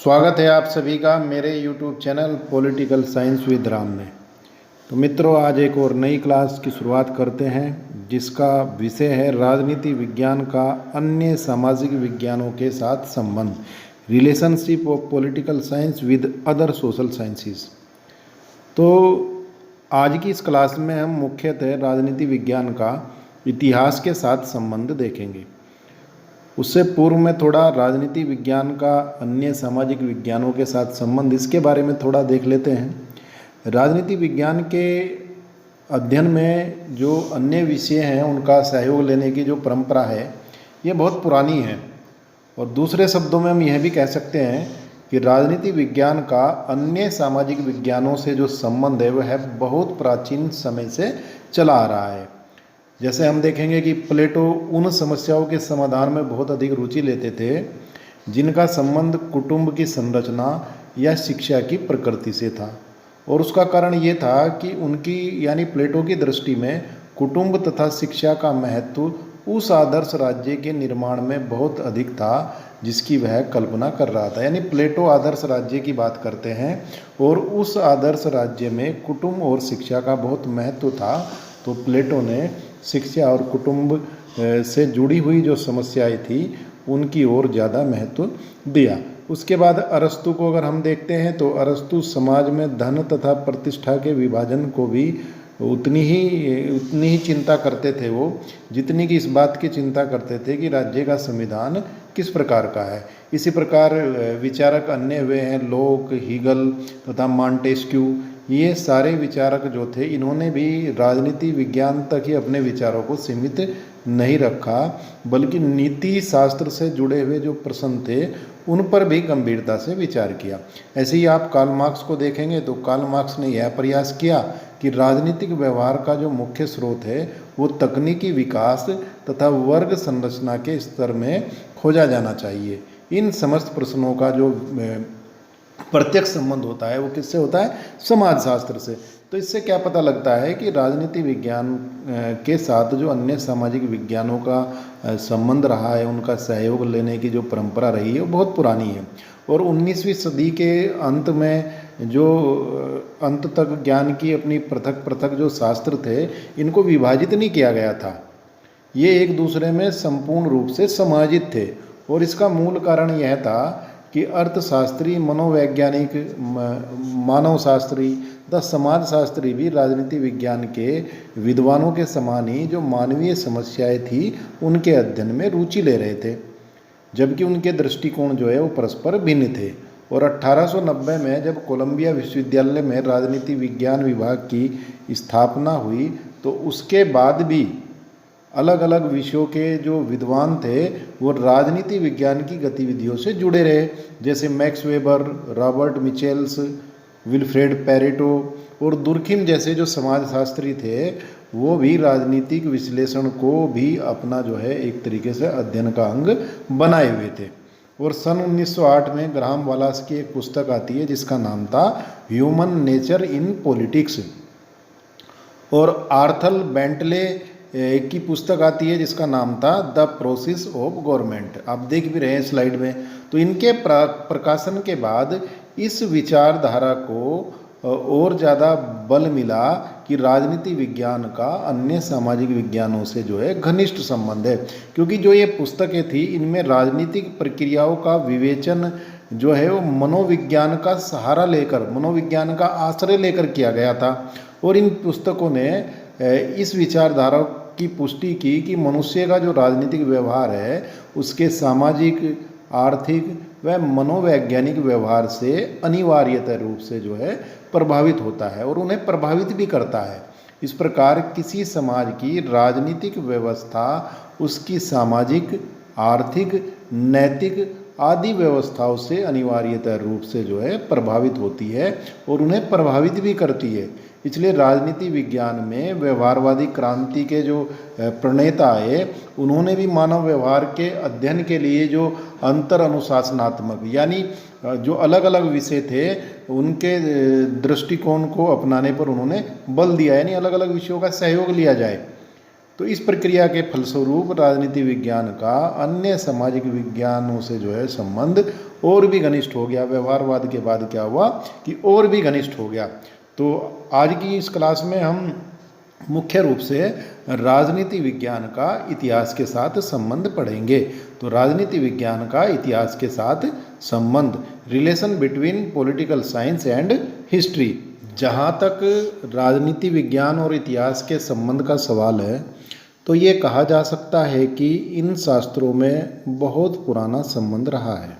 स्वागत है आप सभी का मेरे YouTube channel political science with Ram में। तो मित्रों, आज एक और नई क्लास की शुरुआत करते हैं जिसका विषय है राजनीति विज्ञान का अन्य सामाजिक विज्ञानों के साथ संबंध, relationship of political science with other social sciences. तो आज की इस क्लास में हम मुख्यतः राजनीति विज्ञान का इतिहास के साथ संबंध देखेंगे। उससे पूर्व में थोड़ा राजनीति विज्ञान का अन्य सामाजिक विज्ञानों के साथ संबंध, इसके बारे में थोड़ा देख लेते हैं। राजनीति विज्ञान के अध्ययन में जो अन्य विषय हैं उनका सहयोग लेने की जो परंपरा है ये बहुत पुरानी है, और दूसरे शब्दों में हम यह भी कह सकते हैं कि राजनीति विज्ञान का अन्य सामाजिक विज्ञानों से जो संबंध है वह बहुत प्राचीन समय से चला आ रहा है। जैसे हम देखेंगे कि प्लेटो उन समस्याओं के समाधान में बहुत अधिक रुचि लेते थे जिनका संबंध कुटुंब की संरचना या शिक्षा की प्रकृति से था, और उसका कारण ये था कि उनकी यानी प्लेटो की दृष्टि में कुटुंब तथा शिक्षा का महत्व उस आदर्श राज्य के निर्माण में बहुत अधिक था जिसकी वह कल्पना कर रहा था। यानी प्लेटो आदर्श राज्य की बात करते हैं और उस आदर्श राज्य में कुटुंब और शिक्षा का बहुत महत्व था। तो प्लेटो ने शिक्षा और कुटुंब से जुड़ी हुई जो समस्याएं थी उनकी ओर ज़्यादा महत्व दिया। उसके बाद अरस्तु को अगर हम देखते हैं तो अरस्तु समाज में धन तथा प्रतिष्ठा के विभाजन को भी उतनी ही चिंता करते थे वो, जितनी कि इस बात की चिंता करते थे कि राज्य का संविधान किस प्रकार का है। इसी प्रकार विचारक अन्य हुए हैं लोक, हीगल तथा मॉन्टेस्क्यू। ये सारे विचारक जो थे इन्होंने भी राजनीति विज्ञान तक ही अपने विचारों को सीमित नहीं रखा, बल्कि नीति शास्त्र से जुड़े हुए जो प्रश्न थे उन पर भी गंभीरता से विचार किया। ऐसे ही आप कार्ल मार्क्स को देखेंगे तो कार्ल मार्क्स ने यह प्रयास किया कि राजनीतिक व्यवहार का जो मुख्य स्रोत है वो तकनीकी विकास तथा वर्ग संरचना के स्तर में खोजा जाना चाहिए। इन समस्त प्रश्नों का जो प्रत्यक्ष संबंध होता है वो किससे होता है? समाजशास्त्र से। तो इससे क्या पता लगता है कि राजनीति विज्ञान के साथ जो अन्य सामाजिक विज्ञानों का संबंध रहा है, उनका सहयोग लेने की जो परंपरा रही है वो बहुत पुरानी है। और 19वीं सदी के अंत में जो अंत तक ज्ञान की अपनी पृथक पृथक जो शास्त्र थे इनको विभाजित नहीं किया गया था, ये एक दूसरे में संपूर्ण रूप से समाहित थे। और इसका मूल कारण यह था कि अर्थशास्त्री, मनोवैज्ञानिक, मानवशास्त्री तथा समाजशास्त्री भी राजनीति विज्ञान के विद्वानों के समान ही जो मानवीय समस्याएं थी उनके अध्ययन में रुचि ले रहे थे, जबकि उनके दृष्टिकोण जो है वो परस्पर भिन्न थे। और 1890 में जब कोलंबिया विश्वविद्यालय में राजनीति विज्ञान विभाग की स्थापना हुई तो उसके बाद भी अलग अलग विषयों के जो विद्वान थे वो राजनीति विज्ञान की गतिविधियों से जुड़े रहे। जैसे Max Weber, Robert Michels, Wilfred Pareto और दुर्खिम जैसे जो समाजशास्त्री थे वो भी राजनीतिक विश्लेषण को भी अपना जो है एक तरीके से अध्ययन का अंग बनाए हुए थे। और सन 1908 में ग्राहम वालास की एक पुस्तक आती है जिसका नाम था ह्यूमन नेचर इन पॉलिटिक्स, और आर्थर बेंटले की पुस्तक आती है जिसका नाम था द प्रोसेस ऑफ गवर्नमेंट। आप देख भी रहे हैं स्लाइड में। तो इनके प्रकाशन के बाद इस विचारधारा को और ज़्यादा बल मिला कि राजनीति विज्ञान का अन्य सामाजिक विज्ञानों से जो है घनिष्ठ संबंध है, क्योंकि जो ये पुस्तकें थी इनमें राजनीतिक प्रक्रियाओं का विवेचन जो है वो मनोविज्ञान का सहारा लेकर, मनोविज्ञान का आश्रय लेकर किया गया था। और इन पुस्तकों ने इस विचारधारा की पुष्टि की कि मनुष्य का जो राजनीतिक व्यवहार है उसके सामाजिक, आर्थिक व मनोवैज्ञानिक व्यवहार से अनिवार्यतः रूप से जो है प्रभावित होता है और उन्हें प्रभावित भी करता है। इस प्रकार किसी समाज की राजनीतिक व्यवस्था उसकी सामाजिक, आर्थिक, नैतिक आदि व्यवस्थाओं से अनिवार्यतः रूप से जो है प्रभावित होती है और उन्हें प्रभावित भी करती है। इसलिए राजनीति विज्ञान में व्यवहारवादी क्रांति के जो प्रणेता आए उन्होंने भी मानव व्यवहार के अध्ययन के लिए जो अंतर अनुशासनात्मक यानी जो अलग अलग विषय थे उनके दृष्टिकोण को अपनाने पर उन्होंने बल दिया, यानी अलग अलग विषयों का सहयोग लिया जाए। तो इस प्रक्रिया के फलस्वरूप राजनीति विज्ञान का अन्य सामाजिक विज्ञानों से जो है संबंध और भी घनिष्ठ हो गया, व्यवहारवाद के बाद क्या हुआ कि और भी घनिष्ठ हो गया। तो आज की इस क्लास में हम मुख्य रूप से राजनीति विज्ञान का इतिहास के साथ संबंध पढ़ेंगे। तो राजनीति विज्ञान का इतिहास के साथ संबंध, relation between political science and history. जहाँ तक राजनीति विज्ञान और इतिहास के संबंध का सवाल है तो ये कहा जा सकता है कि इन शास्त्रों में बहुत पुराना संबंध रहा है,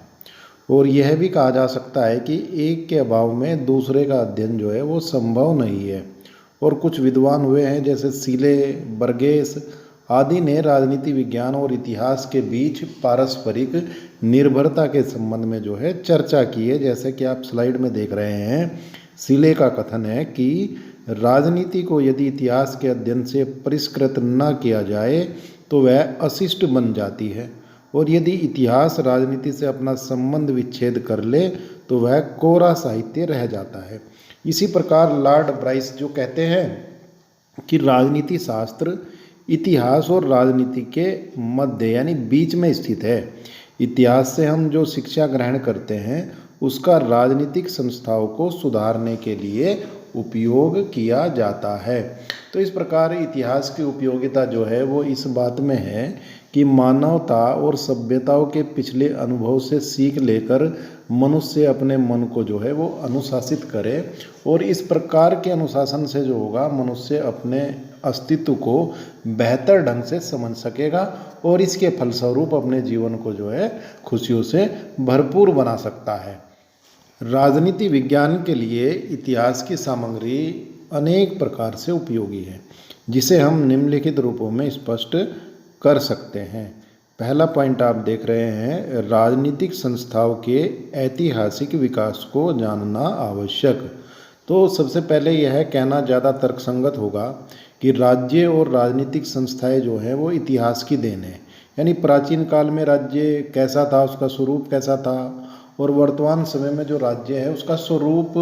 और यह भी कहा जा सकता है कि एक के अभाव में दूसरे का अध्ययन जो है वो संभव नहीं है। और कुछ विद्वान हुए हैं जैसे सीले, बर्गेस आदि ने राजनीति विज्ञान और इतिहास के बीच पारस्परिक निर्भरता के संबंध में जो है चर्चा की है। जैसे कि आप स्लाइड में देख रहे हैं, सीले का कथन है कि राजनीति को यदि इतिहास के अध्ययन से परिष्कृत न किया जाए तो वह अशिष्ट बन जाती है, और यदि इतिहास राजनीति से अपना संबंध विच्छेद कर ले तो वह कोरा साहित्य रह जाता है। इसी प्रकार लॉर्ड ब्राइस जो कहते हैं कि राजनीति शास्त्र इतिहास और राजनीति के मध्य यानी बीच में स्थित है। इतिहास से हम जो शिक्षा ग्रहण करते हैं उसका राजनीतिक संस्थाओं को सुधारने के लिए उपयोग किया जाता है। तो इस प्रकार इतिहास की उपयोगिता जो है वो इस बात में है कि मानवता और सभ्यताओं के पिछले अनुभव से सीख लेकर मनुष्य अपने मन को जो है वो अनुशासित करे, और इस प्रकार के अनुशासन से जो होगा मनुष्य अपने अस्तित्व को बेहतर ढंग से समझ सकेगा और इसके फलस्वरूप अपने जीवन को जो है खुशियों से भरपूर बना सकता है। राजनीति विज्ञान के लिए इतिहास की सामग्री अनेक प्रकार से उपयोगी है, जिसे हम निम्नलिखित रूपों में स्पष्ट कर सकते हैं। पहला पॉइंट आप देख रहे हैं, राजनीतिक संस्थाओं के ऐतिहासिक विकास को जानना आवश्यक। तो सबसे पहले यह कहना ज़्यादा तर्कसंगत होगा कि राज्य और राजनीतिक संस्थाएं जो हैं वो इतिहास की देन है। यानी प्राचीन काल में राज्य कैसा था, उसका स्वरूप कैसा था, और वर्तमान समय में जो राज्य है उसका स्वरूप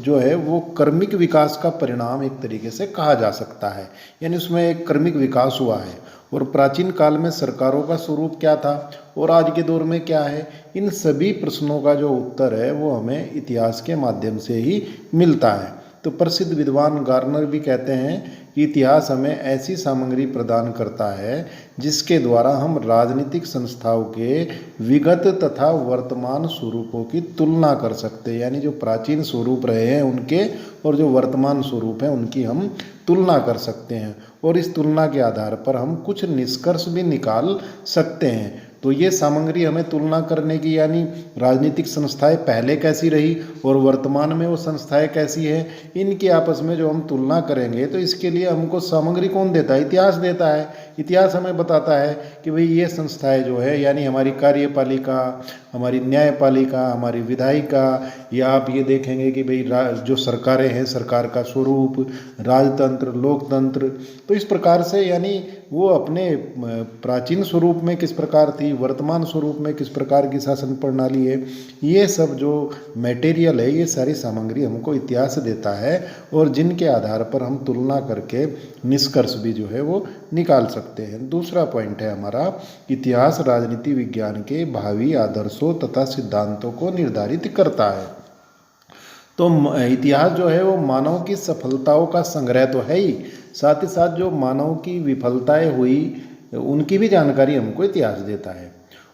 जो है वो कर्मिक विकास का परिणाम एक तरीके से कहा जा सकता है। यानी उसमें एक कर्मिक विकास हुआ है। और प्राचीन काल में सरकारों का स्वरूप क्या था और आज के दौर में क्या है, इन सभी प्रश्नों का जो उत्तर है वो हमें इतिहास के माध्यम से ही मिलता है। तो प्रसिद्ध विद्वान गार्नर भी कहते हैं कि इतिहास हमें ऐसी सामग्री प्रदान करता है जिसके द्वारा हम राजनीतिक संस्थाओं के विगत तथा वर्तमान स्वरूपों की तुलना कर सकते हैं। यानी जो प्राचीन स्वरूप रहे हैं उनके और जो वर्तमान स्वरूप हैं उनकी हम तुलना कर सकते हैं, और इस तुलना के आधार पर हम कुछ निष्कर्ष भी निकाल सकते हैं। तो ये सामग्री हमें तुलना करने की, यानी राजनीतिक संस्थाएं पहले कैसी रही और वर्तमान में वो संस्थाएं कैसी है, इनकी आपस में जो हम तुलना करेंगे तो इसके लिए हमको सामग्री कौन देता है, इतिहास देता है। इतिहास हमें बताता है कि भाई ये संस्थाएं जो है, यानी हमारी कार्यपालिका, हमारी न्यायपालिका, हमारी विधायिका, या आप ये देखेंगे कि भाई जो सरकारें हैं, सरकार का स्वरूप, राजतंत्र, लोकतंत्र, तो इस प्रकार से यानी वो अपने प्राचीन स्वरूप में किस प्रकार थी, वर्तमान स्वरूप में किस प्रकार की शासन प्रणाली है, ये सब जो मटेरियल है, ये सारी सामग्री हमको इतिहास देता है, और जिनके आधार पर हम तुलना करके निष्कर्ष भी जो है वो निकाल सकते हैं। दूसरा पॉइंट है हमारा, इतिहास राजनीति विज्ञान के भावी आदर्शों तथा सिद्धांतों को निर्धारित करता है। तो इतिहास जो है वो मानव की सफलताओं का संग्रह तो है ही, साथ ही साथ जो मानव की विफलताएं हुई उनकी भी जानकारी हमको इतिहास देता है।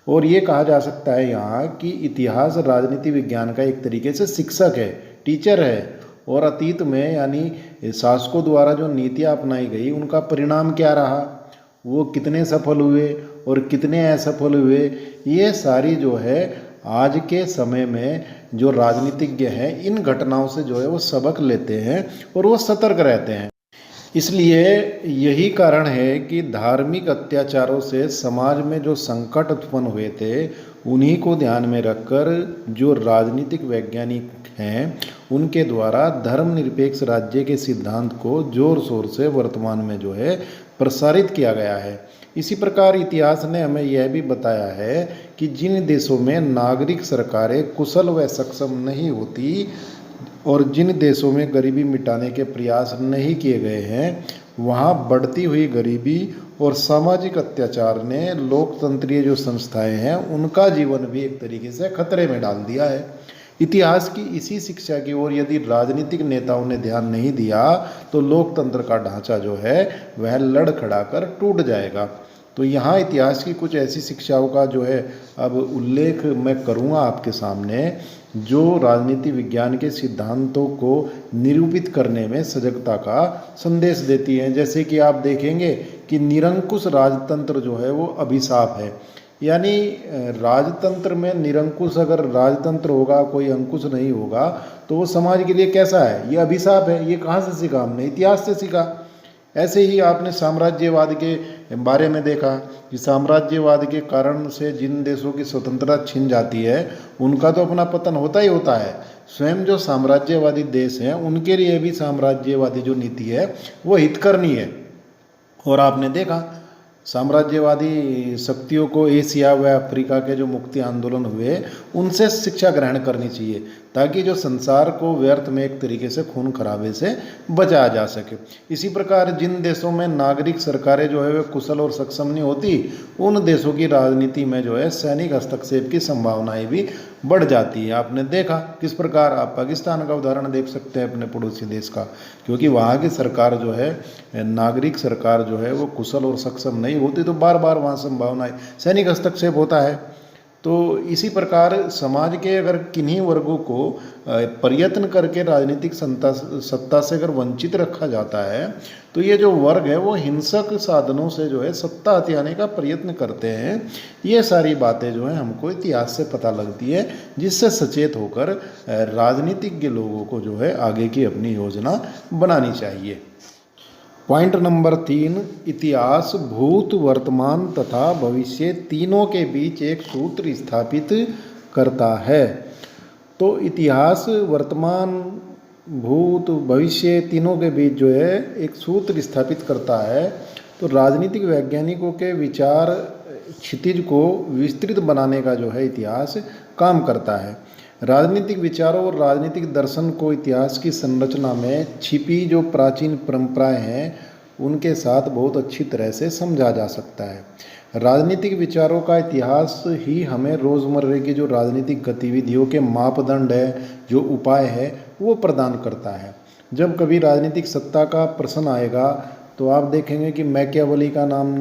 और ये कहा जा सकता है यहाँ कि इतिहास राजनीति विज्ञान का एक तरीके से शिक्षक है, टीचर है, और अतीत में यानी शासकों द्वारा जो नीतियाँ अपनाई गई उनका परिणाम क्या रहा, वो कितने सफल हुए और कितने असफल हुए, ये सारी जो है आज के समय में जो राजनीतिज्ञ हैं इन घटनाओं से जो है वो सबक लेते हैं और वो सतर्क रहते हैं। इसलिए यही कारण है कि धार्मिक अत्याचारों से समाज में जो संकट उत्पन्न हुए थे उन्हीं को ध्यान में रखकर जो राजनीतिक वैज्ञानिक हैं उनके द्वारा धर्मनिरपेक्ष राज्य के सिद्धांत को जोर शोर से वर्तमान में जो है प्रसारित किया गया है। इसी प्रकार इतिहास ने हमें यह भी बताया है कि जिन देशों में नागरिक सरकारें कुशल व सक्षम नहीं होती और जिन देशों में गरीबी मिटाने के प्रयास नहीं किए गए हैं वहाँ बढ़ती हुई गरीबी और सामाजिक अत्याचार ने लोकतंत्रीय जो संस्थाएं हैं उनका जीवन भी एक तरीके से खतरे में डाल दिया है। इतिहास की इसी शिक्षा की ओर यदि राजनीतिक नेताओं ने ध्यान नहीं दिया तो लोकतंत्र का ढांचा जो है वह लड़खड़ाकर टूट जाएगा। तो यहाँ इतिहास की कुछ ऐसी शिक्षाओं का जो है अब उल्लेख मैं करूँगा आपके सामने, जो राजनीति विज्ञान के सिद्धांतों को निरूपित करने में सजगता का संदेश देती हैं। जैसे कि आप देखेंगे कि निरंकुश राजतंत्र जो है वो अभिशाप है। यानी राजतंत्र में निरंकुश अगर राजतंत्र होगा, कोई अंकुश नहीं होगा, तो वो समाज के लिए कैसा है? ये अभिशाप है। ये कहाँ से सीखा हमने? इतिहास से सीखा। ऐसे ही आपने साम्राज्यवाद के बारे में देखा कि साम्राज्यवाद के कारण से जिन देशों की स्वतंत्रता छिन जाती है उनका तो अपना पतन होता ही होता है। स्वयं जो साम्राज्यवादी देश हैं उनके लिए भी साम्राज्यवादी जो नीति है वो हितकरनी है। और आपने देखा साम्राज्यवादी शक्तियों को एशिया व अफ्रीका के जो मुक्ति आंदोलन हुए उनसे शिक्षा ग्रहण करनी चाहिए, ताकि जो संसार को व्यर्थ में एक तरीके से खून खराबे से बचाया जा सके। इसी प्रकार जिन देशों में नागरिक सरकारें जो है वे कुशल और सक्षम नहीं होती, उन देशों की राजनीति में जो है सैनिक हस्तक्षेप की संभावनाएं भी बढ़ जाती है। आपने देखा किस प्रकार, आप पाकिस्तान का उदाहरण देख सकते हैं अपने पड़ोसी देश का, क्योंकि वहाँ की सरकार जो है, नागरिक सरकार जो है वो कुशल और सक्षम नहीं होती, तो बार बार वहाँ संभावनाएं सैनिक हस्तक्षेप होता है। तो इसी प्रकार समाज के अगर किन्हीं वर्गों को प्रयत्न करके राजनीतिक सत्ता से अगर वंचित रखा जाता है, तो ये जो वर्ग है वो हिंसक साधनों से जो है सत्ता हथियाने का प्रयत्न करते हैं। ये सारी बातें जो है हमको इतिहास से पता लगती है, जिससे सचेत होकर राजनीतिज्ञ लोगों को जो है आगे की अपनी योजना बनानी चाहिए। पॉइंट नंबर 3, इतिहास भूत, वर्तमान तथा भविष्य तीनों के बीच एक सूत्र स्थापित करता है। तो इतिहास वर्तमान, भूत, भविष्य तीनों के बीच जो है एक सूत्र स्थापित करता है। तो राजनीतिक वैज्ञानिकों के विचार क्षितिज को विस्तृत बनाने का जो है इतिहास काम करता है। राजनीतिक विचारों और राजनीतिक दर्शन को इतिहास की संरचना में छिपी जो प्राचीन परंपराएं हैं उनके साथ बहुत अच्छी तरह से समझा जा सकता है। राजनीतिक विचारों का इतिहास ही हमें रोज़मर्रा की जो राजनीतिक गतिविधियों के मापदंड है, जो उपाय है, वो प्रदान करता है। जब कभी राजनीतिक सत्ता का प्रश्न आएगा तो आप देखेंगे कि मैकियावेली का नाम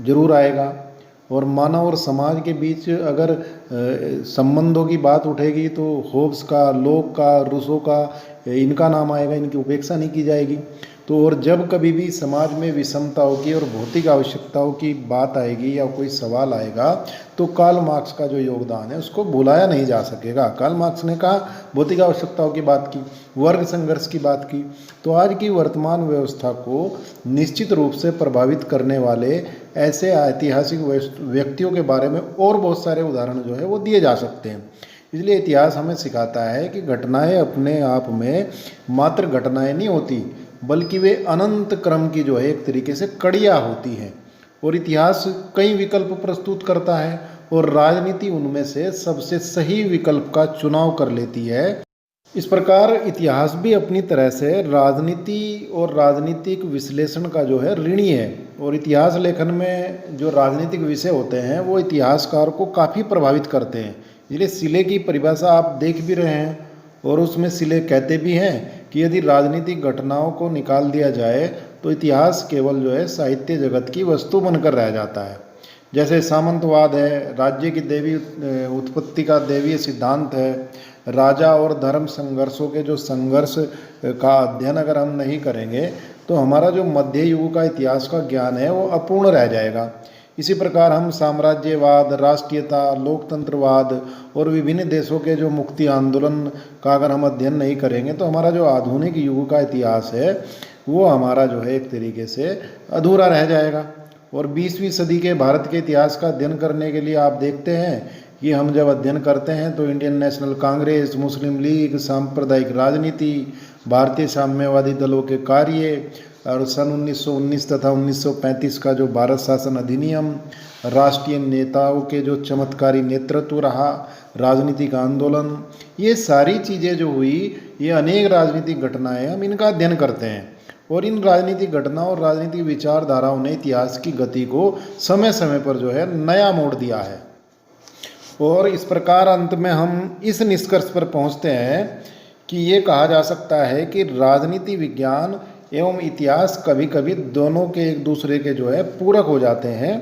जरूर आएगा, और मानव और समाज के बीच अगर संबंधों की बात उठेगी तो होब्स का, लोक का, रूसो का, इनका नाम आएगा, इनकी उपेक्षा नहीं की जाएगी। तो और जब कभी भी समाज में विषमताओं की और भौतिक आवश्यकताओं की बात आएगी या कोई सवाल आएगा तो कार्ल मार्क्स का जो योगदान है उसको भुलाया नहीं जा सकेगा। कार्ल मार्क्स ने कहा, भौतिक आवश्यकताओं की बात की, वर्ग संघर्ष की बात की। तो आज की वर्तमान व्यवस्था को निश्चित रूप से प्रभावित करने वाले ऐसे ऐतिहासिक व्यक्तियों के बारे में और बहुत सारे उदाहरण जो है वो दिए जा सकते हैं। इसलिए इतिहास हमें सिखाता है कि घटनाएं अपने आप में मात्र घटनाएं नहीं होती, बल्कि वे अनंत क्रम की जो है एक तरीके से कड़ियाँ होती हैं, और इतिहास कई विकल्प प्रस्तुत करता है और राजनीति उनमें से सबसे सही विकल्प का चुनाव कर लेती है। इस प्रकार इतिहास भी अपनी तरह से राजनीति और राजनीतिक विश्लेषण का जो है ऋणी है, और इतिहास लेखन में जो राजनीतिक विषय होते हैं वो इतिहासकार को काफ़ी प्रभावित करते हैं। इसलिए सिले की परिभाषा आप देख भी रहे हैं, और उसमें सिले कहते भी हैं कि यदि राजनीतिक घटनाओं को निकाल दिया जाए तो इतिहास केवल जो है साहित्य जगत की वस्तु बनकर रह जाता है। जैसे सामंतवाद है, राज्य की देवी उत्पत्ति का देवीय सिद्धांत है, राजा और धर्म संघर्षों के जो संघर्ष का अध्ययन अगर हम नहीं करेंगे तो हमारा जो मध्य युग का इतिहास का ज्ञान है वो अपूर्ण रह जाएगा। इसी प्रकार हम साम्राज्यवाद, राष्ट्रीयता, लोकतंत्रवाद और विभिन्न देशों के जो मुक्ति आंदोलन का अगर हम अध्ययन नहीं करेंगे तो हमारा जो आधुनिक युग का इतिहास है वो हमारा जो है एक तरीके से अधूरा रह जाएगा। और 20वीं सदी के भारत के इतिहास का अध्ययन करने के लिए आप देखते हैं कि हम जब अध्ययन करते हैं तो इंडियन नेशनल कांग्रेस, मुस्लिम लीग, सांप्रदायिक राजनीति, भारतीय साम्यवादी दलों के कार्य, और सन 1919 तथा 1935 का जो भारत शासन अधिनियम, राष्ट्रीय नेताओं के जो चमत्कारी नेतृत्व रहा, राजनीतिक आंदोलन, ये सारी चीज़ें जो हुई, ये अनेक राजनीतिक घटनाएं हम इनका अध्ययन करते हैं। और इन राजनीतिक घटनाओं और राजनीतिक विचारधाराओं ने इतिहास की गति को समय समय पर जो है नया मोड़ दिया है। और इस प्रकार अंत में हम इस निष्कर्ष पर पहुंचते हैं कि ये कहा जा सकता है कि राजनीति विज्ञान एवं इतिहास कभी कभी दोनों के एक दूसरे के जो है पूरक हो जाते हैं,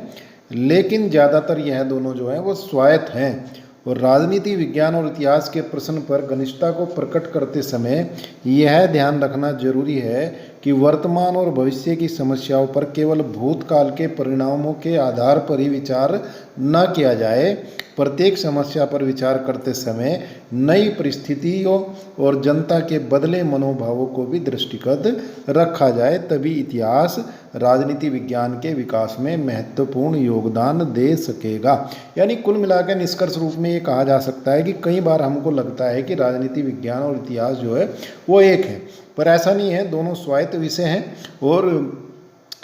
लेकिन ज़्यादातर यह दोनों जो है वो स्वायत्त हैं। और राजनीति विज्ञान और इतिहास के प्रश्न पर घनिष्ठता को प्रकट करते समय यह ध्यान रखना जरूरी है कि वर्तमान और भविष्य की समस्याओं पर केवल भूतकाल के परिणामों के आधार पर ही विचार न किया जाए। प्रत्येक समस्या पर विचार करते समय नई परिस्थितियों और जनता के बदले मनोभावों को भी दृष्टिगत रखा जाए, तभी इतिहास राजनीति विज्ञान के विकास में महत्वपूर्ण योगदान दे सकेगा। यानी कुल मिलाकर निष्कर्ष रूप में ये कहा जा सकता है कि कई बार हमको लगता है कि राजनीति विज्ञान और इतिहास जो है वो एक है, पर ऐसा नहीं है, दोनों स्वायत्त विषय हैं। और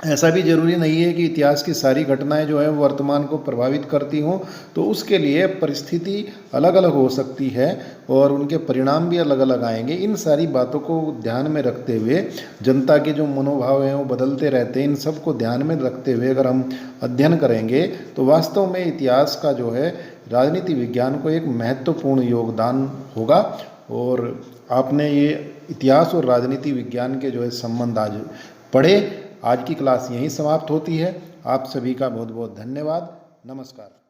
ऐसा भी जरूरी नहीं है कि इतिहास की सारी घटनाएं जो है वर्तमान को प्रभावित करती हों, तो उसके लिए परिस्थिति अलग अलग हो सकती है और उनके परिणाम भी अलग अलग आएंगे। इन सारी बातों को ध्यान में रखते हुए, जनता के जो मनोभाव हैं वो बदलते रहते हैं, इन सब को ध्यान में रखते हुए अगर हम अध्ययन करेंगे तो वास्तव में इतिहास का जो है राजनीति विज्ञान को एक महत्वपूर्ण योगदान होगा। और आपने ये इतिहास और राजनीति विज्ञान के जो है संबंध आज पढ़े। आज की क्लास यहीं समाप्त होती है। आप सभी का बहुत बहुत धन्यवाद। नमस्कार।